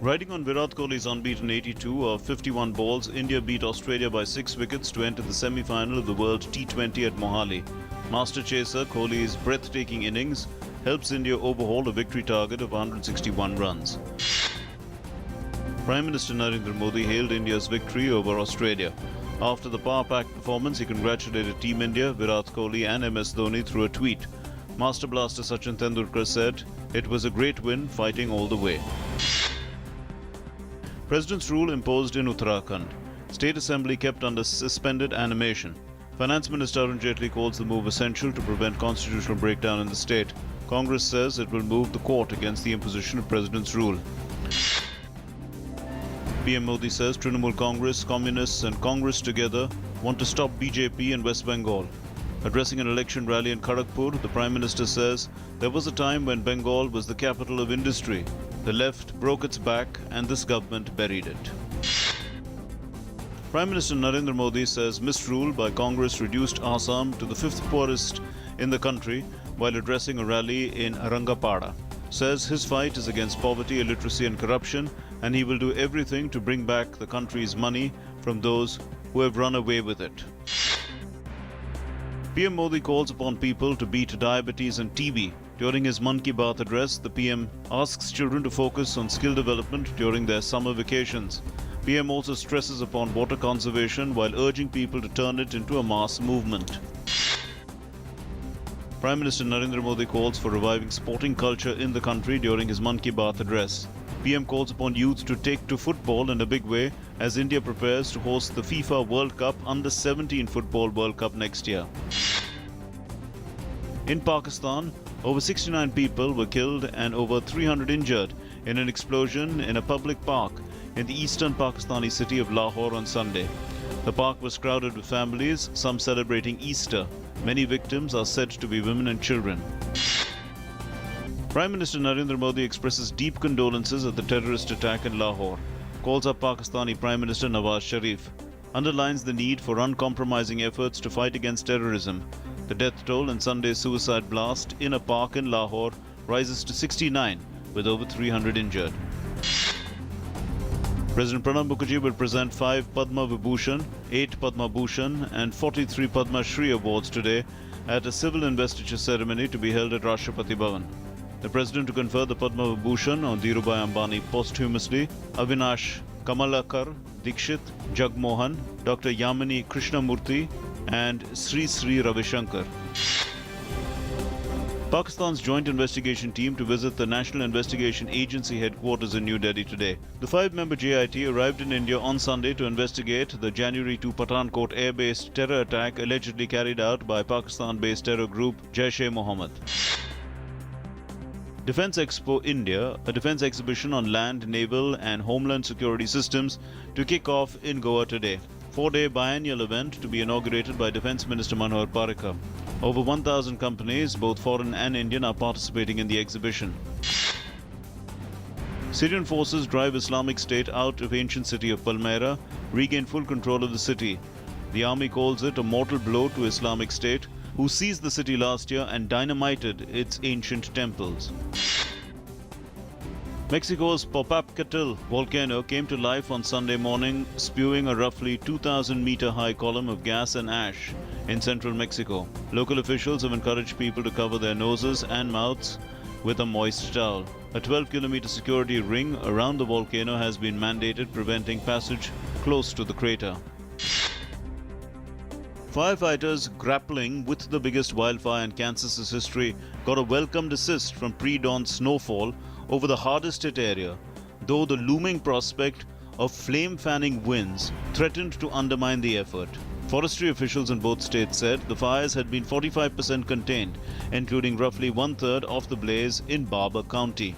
Riding on Virat Kohli's unbeaten 82 of 51 balls, India beat Australia by 6 wickets to enter the semi-final of the World T20 at Mohali. Master chaser Kohli's breathtaking innings helps India overhaul a victory target of 161 runs. Prime Minister Narendra Modi hailed India's victory over Australia. After the power-packed performance, he congratulated Team India, Virat Kohli and MS Dhoni through a tweet. Master blaster Sachin Tendulkar said, "It was a great win, fighting all the way." President's rule imposed in Uttarakhand. State Assembly kept under suspended animation. Finance Minister Arun Jaitley calls the move essential to prevent constitutional breakdown in the state. Congress says it will move the court against the imposition of President's rule. PM Modi says Trinamool Congress, Communists and Congress together want to stop BJP in West Bengal. Addressing an election rally in Kharagpur, the Prime Minister says there was a time when Bengal was the capital of industry. The left broke its back and this government buried it. Prime Minister Narendra Modi says misrule by Congress reduced Assam to the 5th poorest in the country while addressing a rally in Arangapada. Says his fight is against poverty, illiteracy and corruption, and he will do everything to bring back the country's money from those who have run away with it. PM Modi calls upon people to beat diabetes and TB. During his Mann Ki Baat address, the PM asks children to focus on skill development during their summer vacations. PM also stresses upon water conservation while urging people to turn it into a mass movement. Prime Minister Narendra Modi calls for reviving sporting culture in the country during his Mann Ki Baat address. PM calls upon youth to take to football in a big way as India prepares to host the FIFA World Cup Under-17 Football World Cup next year. In Pakistan, over 69 people were killed and over 300 injured in an explosion in a public park in the eastern Pakistani city of Lahore on Sunday. The park was crowded with families, some celebrating Easter. Many victims are said to be women and children. Prime Minister Narendra Modi expresses deep condolences at the terrorist attack in Lahore, calls up Pakistani Prime Minister Nawaz Sharif, underlines the need for uncompromising efforts to fight against terrorism. The death toll in Sunday's suicide blast in a park in Lahore rises to 69, with over 300 injured. President Pranab Mukherjee will present 5 Padma Vibhushan, 8 Padma Bhushan and 43 Padma Shri awards today at a civil investiture ceremony to be held at Rashtrapati Bhavan. The President to confer the Padma Vibhushan on Dhirubhai Ambani posthumously, Avinash Kamalakar Dikshit, Jagmohan, Dr. Yamini Krishnamurthy and Sri Sri Ravi Shankar. Pakistan's joint investigation team to visit the National Investigation Agency headquarters in New Delhi today. The 5-member JIT arrived in India on Sunday to investigate the January 2 Pathankot air-based terror attack allegedly carried out by Pakistan-based terror group Jaish-e-Mohammed. Defence Expo India, a defence exhibition on land, naval and homeland security systems to kick off in Goa today. 4-day biennial event to be inaugurated by Defence Minister Manohar Parrikar. Over 1,000 companies, both foreign and Indian, are participating in the exhibition. Syrian forces drive Islamic State out of ancient city of Palmyra, regain full control of the city. The army calls it a mortal blow to Islamic State, who seized the city last year and dynamited its ancient temples. Mexico's Popocatépetl volcano came to life on Sunday morning, spewing a roughly 2,000-meter high column of gas and ash in central Mexico. Local officials have encouraged people to cover their noses and mouths with a moist towel. A 12-kilometer security ring around the volcano has been mandated, preventing passage close to the crater. Firefighters grappling with the biggest wildfire in Kansas's history got a welcomed assist from pre-dawn snowfall over the hardest hit area, though the looming prospect of flame-fanning winds threatened to undermine the effort. Forestry officials in both states said the fires had been 45% contained, including roughly one-third of the blaze in Barber County.